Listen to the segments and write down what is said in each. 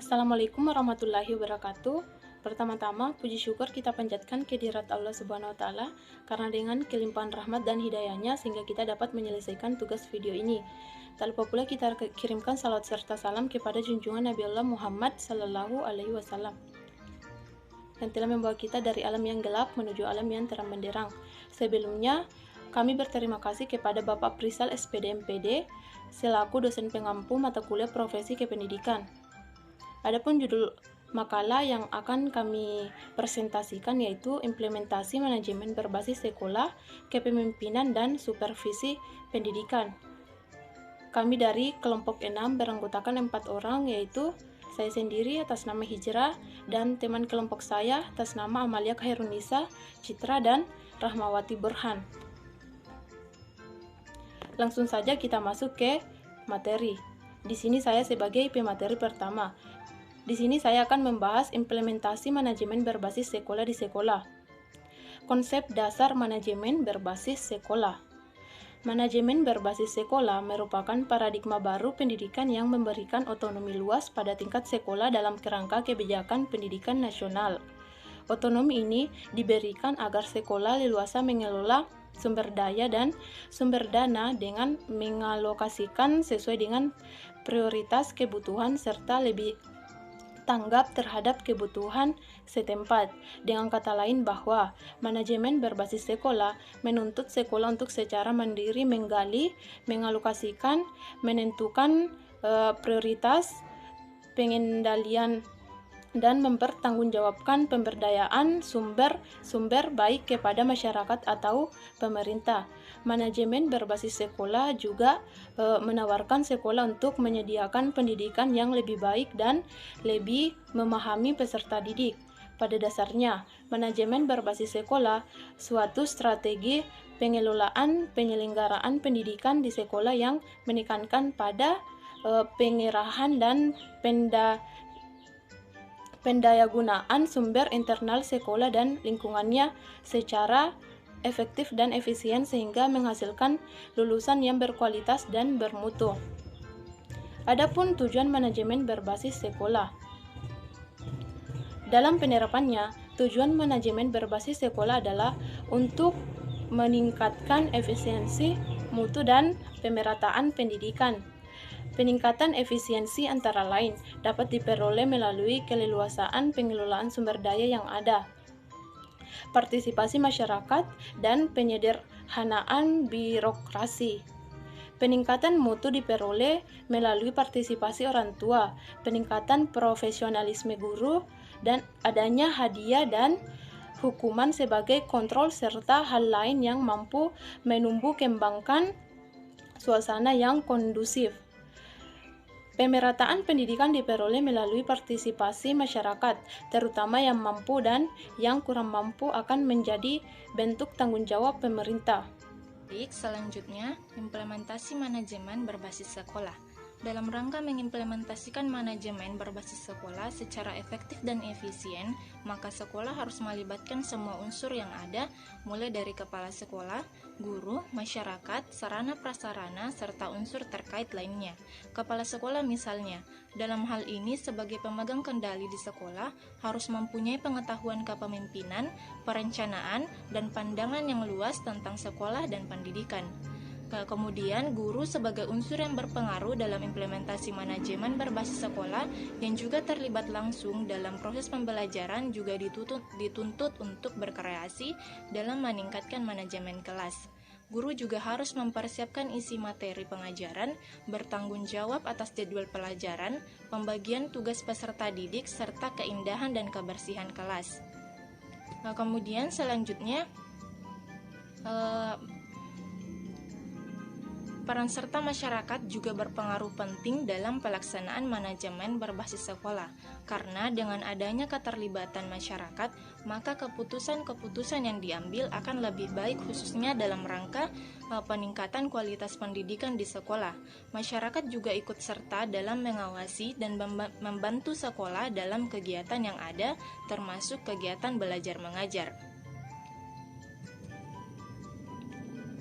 Assalamualaikum warahmatullahi wabarakatuh. Pertama-tama, puji syukur kita panjatkan kehadirat Allah Subhanahu wa Ta'ala, karena dengan kelimpahan rahmat dan hidayahnya sehingga kita dapat menyelesaikan tugas video ini. Tak lupa pula kita kirimkan salawat serta salam kepada junjungan Nabi Allah Muhammad Sallallahu Alaihi Wasallam yang telah membawa kita dari alam yang gelap menuju alam yang terang benderang. Sebelumnya, kami berterima kasih kepada Bapak Prisal SPD MPD selaku dosen pengampu mata kuliah profesi kependidikan. Adapun judul makalah yang akan kami presentasikan yaitu implementasi manajemen berbasis sekolah, kepemimpinan dan supervisi pendidikan. Kami dari kelompok 6 beranggotakan 4 orang, yaitu saya sendiri atas nama Hijrah dan teman kelompok saya atas nama Amalia Khairunisa, Citra dan Rahmawati Burhan. Langsung saja kita masuk ke materi. Di sini saya sebagai pemateri pertama. Di sini saya akan membahas implementasi manajemen berbasis sekolah di sekolah. Konsep dasar manajemen berbasis sekolah. Manajemen berbasis sekolah merupakan paradigma baru pendidikan yang memberikan otonomi luas pada tingkat sekolah dalam kerangka kebijakan pendidikan nasional. Otonomi ini diberikan agar sekolah leluasa mengelola sumber daya dan sumber dana dengan mengalokasikan sesuai dengan prioritas kebutuhan serta lebih tanggap terhadap kebutuhan setempat. Dengan kata lain bahwa manajemen berbasis sekolah menuntut sekolah untuk secara mandiri menggali, mengalokasikan, menentukan prioritas, pengendalian dan mempertanggungjawabkan pemberdayaan sumber baik kepada masyarakat atau pemerintah. Manajemen berbasis sekolah juga menawarkan sekolah untuk menyediakan pendidikan yang lebih baik dan lebih memahami peserta didik. Pada dasarnya, manajemen berbasis sekolah suatu strategi pengelolaan penyelenggaraan pendidikan di sekolah yang menekankan pada pengerahan dan pendayagunaan sumber internal sekolah dan lingkungannya secara efektif dan efisien sehingga menghasilkan lulusan yang berkualitas dan bermutu. Adapun tujuan manajemen berbasis sekolah. Dalam penerapannya, tujuan manajemen berbasis sekolah adalah untuk meningkatkan efisiensi, mutu dan pemerataan pendidikan. Peningkatan efisiensi antara lain dapat diperoleh melalui keleluasaan pengelolaan sumber daya yang ada, partisipasi masyarakat, dan penyederhanaan birokrasi. Peningkatan mutu diperoleh melalui partisipasi orang tua, peningkatan profesionalisme guru, dan adanya hadiah dan hukuman sebagai kontrol serta hal lain yang mampu menumbuh kembangkan suasana yang kondusif. Pemerataan pendidikan diperoleh melalui partisipasi masyarakat, terutama yang mampu dan yang kurang mampu akan menjadi bentuk tanggung jawab pemerintah. Baik, selanjutnya, implementasi manajemen berbasis sekolah. Dalam rangka mengimplementasikan manajemen berbasis sekolah secara efektif dan efisien, maka sekolah harus melibatkan semua unsur yang ada, mulai dari kepala sekolah, guru, masyarakat, sarana prasarana, serta unsur terkait lainnya. Kepala sekolah misalnya, dalam hal ini sebagai pemegang kendali di sekolah, harus mempunyai pengetahuan kepemimpinan, perencanaan, dan pandangan yang luas tentang sekolah dan pendidikan. Kemudian, guru sebagai unsur yang berpengaruh dalam implementasi manajemen berbasis sekolah yang juga terlibat langsung dalam proses pembelajaran juga dituntut untuk berkreasi dalam meningkatkan manajemen kelas. Guru juga harus mempersiapkan isi materi pengajaran, bertanggung jawab atas jadwal pelajaran, pembagian tugas peserta didik, serta keindahan dan kebersihan kelas. Kemudian selanjutnya, peran serta masyarakat juga berpengaruh penting dalam pelaksanaan manajemen berbasis sekolah, karena dengan adanya keterlibatan masyarakat, maka keputusan-keputusan yang diambil akan lebih baik khususnya dalam rangka peningkatan kualitas pendidikan di sekolah. Masyarakat juga ikut serta dalam mengawasi dan membantu sekolah dalam kegiatan yang ada, termasuk kegiatan belajar mengajar.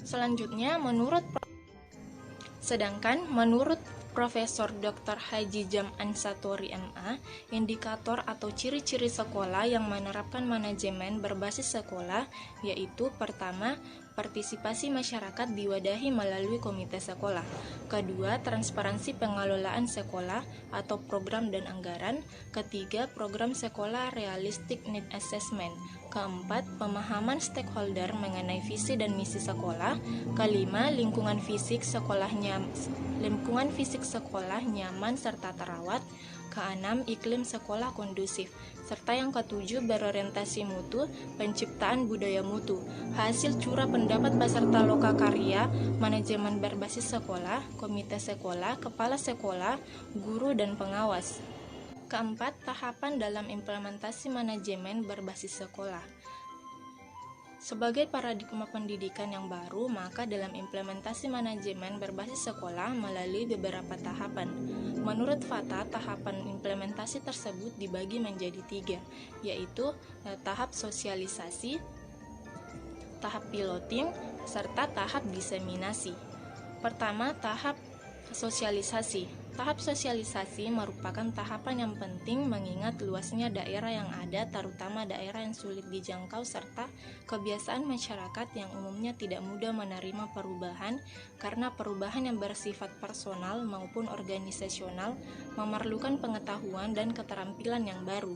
Selanjutnya, menurut Profesor Dr. Haji Jam Ansaturi MA, indikator atau ciri-ciri sekolah yang menerapkan manajemen berbasis sekolah yaitu pertama, partisipasi masyarakat diwadahi melalui komite sekolah. Kedua, transparansi pengelolaan sekolah atau program dan anggaran. Ketiga, program sekolah realistic need assessment. Keempat, pemahaman stakeholder mengenai visi dan misi sekolah. Kelima, lingkungan fisik sekolah nyaman serta terawat. Keenam, iklim sekolah kondusif. Serta yang ketujuh, berorientasi mutu, penciptaan budaya mutu. Hasil curah pendapat peserta lokakarya, manajemen berbasis sekolah, komite sekolah, kepala sekolah, guru, dan pengawas. Keempat, tahapan dalam implementasi manajemen berbasis sekolah. Sebagai paradigma pendidikan yang baru, maka dalam implementasi manajemen berbasis sekolah melalui beberapa tahapan. Menurut Fata, tahapan implementasi tersebut dibagi menjadi 3, yaitu tahap sosialisasi, tahap piloting, serta tahap diseminasi. Pertama, tahap sosialisasi. Tahap sosialisasi merupakan tahapan yang penting mengingat luasnya daerah yang ada, terutama daerah yang sulit dijangkau serta kebiasaan masyarakat yang umumnya tidak mudah menerima perubahan karena perubahan yang bersifat personal maupun organisasional memerlukan pengetahuan dan keterampilan yang baru.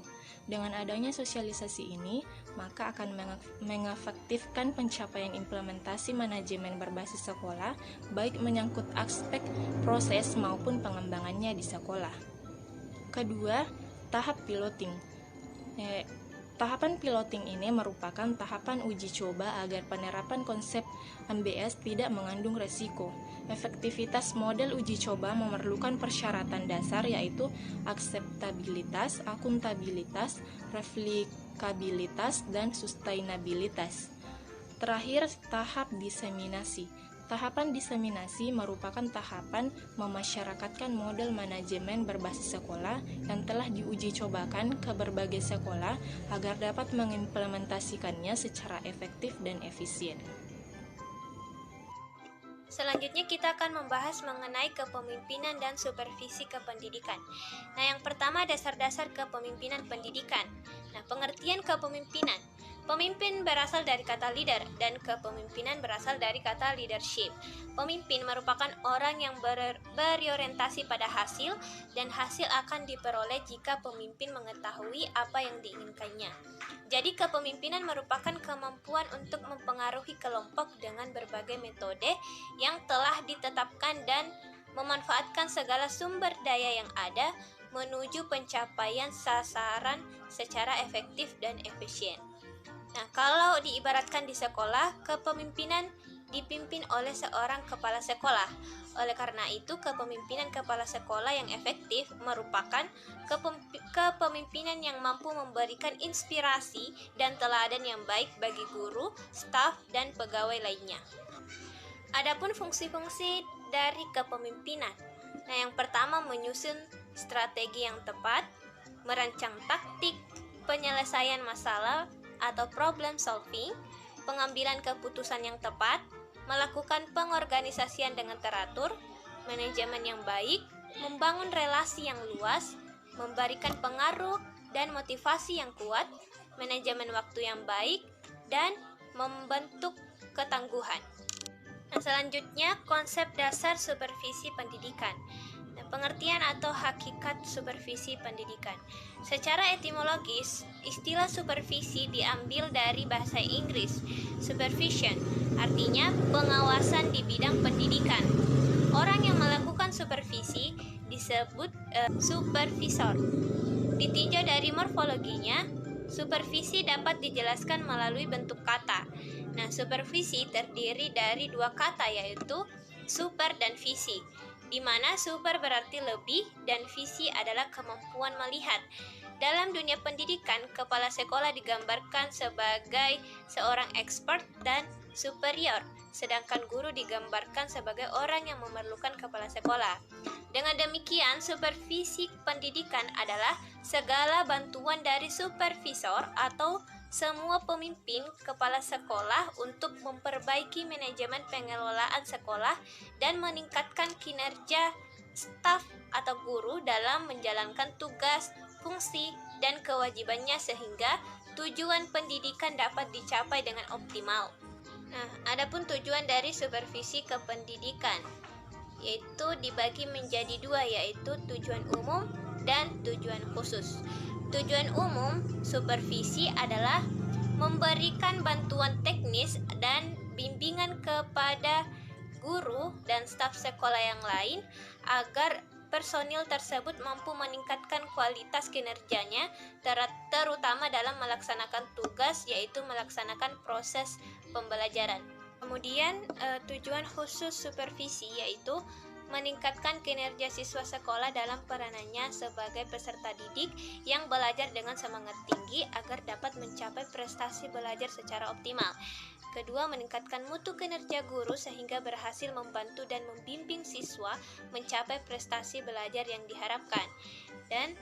Dengan adanya sosialisasi ini, maka akan mengefektifkan pencapaian implementasi manajemen berbasis sekolah, baik menyangkut aspek proses maupun pengembangannya di sekolah. Kedua, tahap piloting. Tahapan piloting ini merupakan tahapan uji coba agar penerapan konsep MBS tidak mengandung resiko. Efektivitas model uji coba memerlukan persyaratan dasar yaitu akseptabilitas, akuntabilitas, replikabilitas, dan sustainabilitas. Terakhir, tahap diseminasi. Tahapan diseminasi merupakan tahapan memasyarakatkan model manajemen berbasis sekolah yang telah diuji cobakan ke berbagai sekolah agar dapat mengimplementasikannya secara efektif dan efisien. Selanjutnya kita akan membahas mengenai kepemimpinan dan supervisi kependidikan. Nah, yang pertama dasar-dasar kepemimpinan pendidikan. Nah, pengertian kepemimpinan. Pemimpin berasal dari kata leader dan kepemimpinan berasal dari kata leadership. Pemimpin merupakan orang yang berorientasi pada hasil dan hasil akan diperoleh jika pemimpin mengetahui apa yang diinginkannya. Jadi kepemimpinan merupakan kemampuan untuk mempengaruhi kelompok dengan berbagai metode yang telah ditetapkan dan memanfaatkan segala sumber daya yang ada menuju pencapaian sasaran secara efektif dan efisien. Nah, kalau diibaratkan di sekolah, kepemimpinan dipimpin oleh seorang kepala sekolah. Oleh karena itu, kepemimpinan kepala sekolah yang efektif merupakan kepemimpinan yang mampu memberikan inspirasi dan teladan yang baik bagi guru, staf, dan pegawai lainnya. Adapun fungsi-fungsi dari kepemimpinan. Nah, yang pertama menyusun strategi yang tepat, merancang taktik, penyelesaian masalah atau problem solving, pengambilan keputusan yang tepat, melakukan pengorganisasian dengan teratur, manajemen yang baik, membangun relasi yang luas, memberikan pengaruh dan motivasi yang kuat, manajemen waktu yang baik, dan membentuk ketangguhan. Nah, selanjutnya konsep dasar supervisi pendidikan. Pengertian atau hakikat supervisi pendidikan. Secara etimologis, istilah supervisi diambil dari bahasa Inggris, supervision, artinya pengawasan di bidang pendidikan. Orang yang melakukan supervisi disebut supervisor. Ditinjau dari morfologinya, supervisi dapat dijelaskan melalui bentuk kata. Nah, supervisi terdiri dari dua kata yaitu super dan visi, di mana super berarti lebih dan visi adalah kemampuan melihat. Dalam dunia pendidikan, kepala sekolah digambarkan sebagai seorang expert dan superior, sedangkan guru digambarkan sebagai orang yang memerlukan kepala sekolah. Dengan demikian, supervisi pendidikan adalah segala bantuan dari supervisor atau semua pemimpin kepala sekolah untuk memperbaiki manajemen pengelolaan sekolah dan meningkatkan kinerja staf atau guru dalam menjalankan tugas, fungsi, dan kewajibannya sehingga tujuan pendidikan dapat dicapai dengan optimal. Nah, adapun tujuan dari supervisi kependidikan yaitu dibagi menjadi dua, yaitu tujuan umum dan tujuan khusus. Tujuan umum supervisi adalah memberikan bantuan teknis dan bimbingan kepada guru dan staf sekolah yang lain agar personil tersebut mampu meningkatkan kualitas kinerjanya, terutama dalam melaksanakan tugas, yaitu melaksanakan proses pembelajaran. Kemudian tujuan khusus supervisi yaitu meningkatkan kinerja siswa sekolah dalam peranannya sebagai peserta didik yang belajar dengan semangat tinggi agar dapat mencapai prestasi belajar secara optimal. Kedua, meningkatkan mutu kinerja guru sehingga berhasil membantu dan membimbing siswa mencapai prestasi belajar yang diharapkan. Dan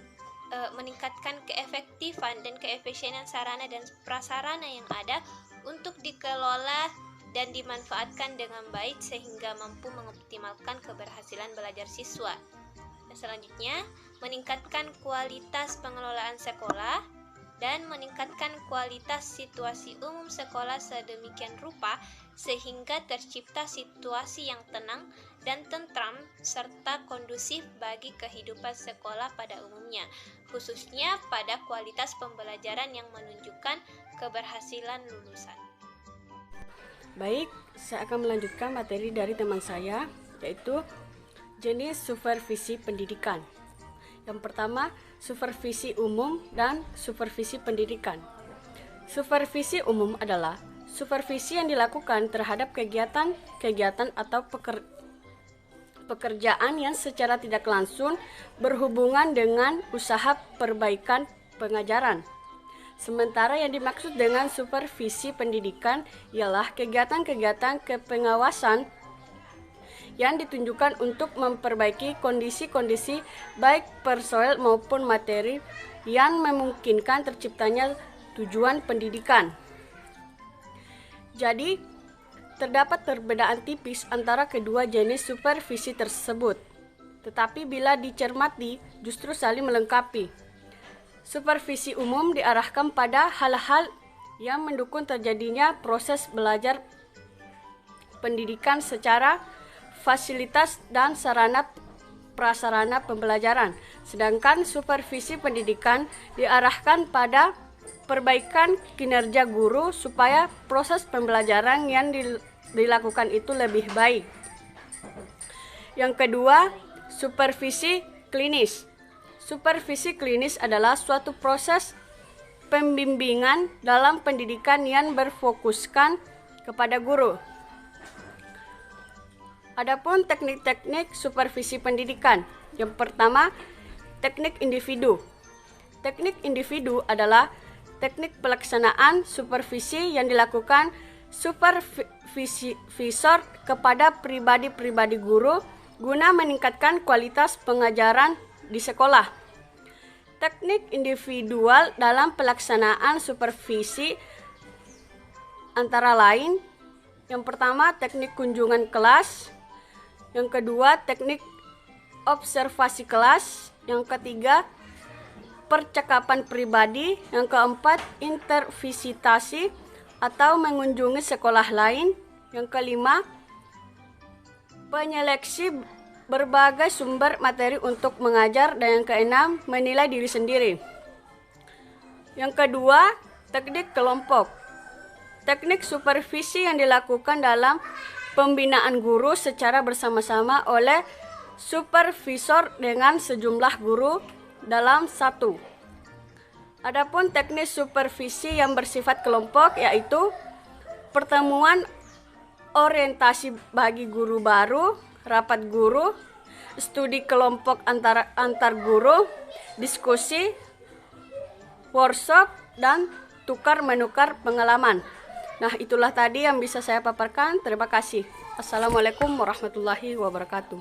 meningkatkan keefektifan dan keefisienan sarana dan prasarana yang ada untuk dikelola dan dimanfaatkan dengan baik sehingga mampu mengoptimalkan keberhasilan belajar siswa. Dan selanjutnya, meningkatkan kualitas pengelolaan sekolah dan meningkatkan kualitas situasi umum sekolah sedemikian rupa sehingga tercipta situasi yang tenang dan tentram serta kondusif bagi kehidupan sekolah pada umumnya, khususnya pada kualitas pembelajaran yang menunjukkan keberhasilan lulusan. Baik, saya akan melanjutkan materi dari teman saya, yaitu jenis supervisi pendidikan. Yang pertama, supervisi umum dan supervisi pendidikan. Supervisi umum adalah supervisi yang dilakukan terhadap kegiatan atau pekerjaan yang secara tidak langsung berhubungan dengan usaha perbaikan pengajaran. Sementara yang dimaksud dengan supervisi pendidikan ialah kegiatan-kegiatan kepengawasan yang ditunjukkan untuk memperbaiki kondisi-kondisi baik personel maupun materi yang memungkinkan terciptanya tujuan pendidikan. Jadi, terdapat perbedaan tipis antara kedua jenis supervisi tersebut, tetapi bila dicermati justru saling melengkapi. Supervisi umum diarahkan pada hal-hal yang mendukung terjadinya proses belajar pendidikan secara fasilitas dan sarana prasarana pembelajaran. Sedangkan supervisi pendidikan diarahkan pada perbaikan kinerja guru supaya proses pembelajaran yang dilakukan itu lebih baik. Yang kedua, supervisi klinis. Supervisi klinis adalah suatu proses pembimbingan dalam pendidikan yang berfokuskan kepada guru. Adapun teknik-teknik supervisi pendidikan. Yang pertama, teknik individu. Teknik individu adalah teknik pelaksanaan supervisi yang dilakukan supervisor kepada pribadi-pribadi guru guna meningkatkan kualitas pengajaran di sekolah. Teknik individual dalam pelaksanaan supervisi antara lain, yang pertama teknik kunjungan kelas, yang kedua teknik observasi kelas, yang ketiga percakapan pribadi, yang keempat intervisitasi atau mengunjungi sekolah lain, yang kelima penyeleksi berbagai sumber materi untuk mengajar, dan yang keenam menilai diri sendiri. Yang kedua, teknik kelompok. Teknik supervisi yang dilakukan dalam pembinaan guru secara bersama-sama oleh supervisor dengan sejumlah guru dalam satu. Adapun teknik supervisi yang bersifat kelompok yaitu pertemuan orientasi bagi guru baru, rapat guru, studi kelompok antar guru, diskusi, workshop, dan tukar-menukar pengalaman. Nah, itulah tadi yang bisa saya paparkan. Terima kasih. Assalamualaikum warahmatullahi wabarakatuh.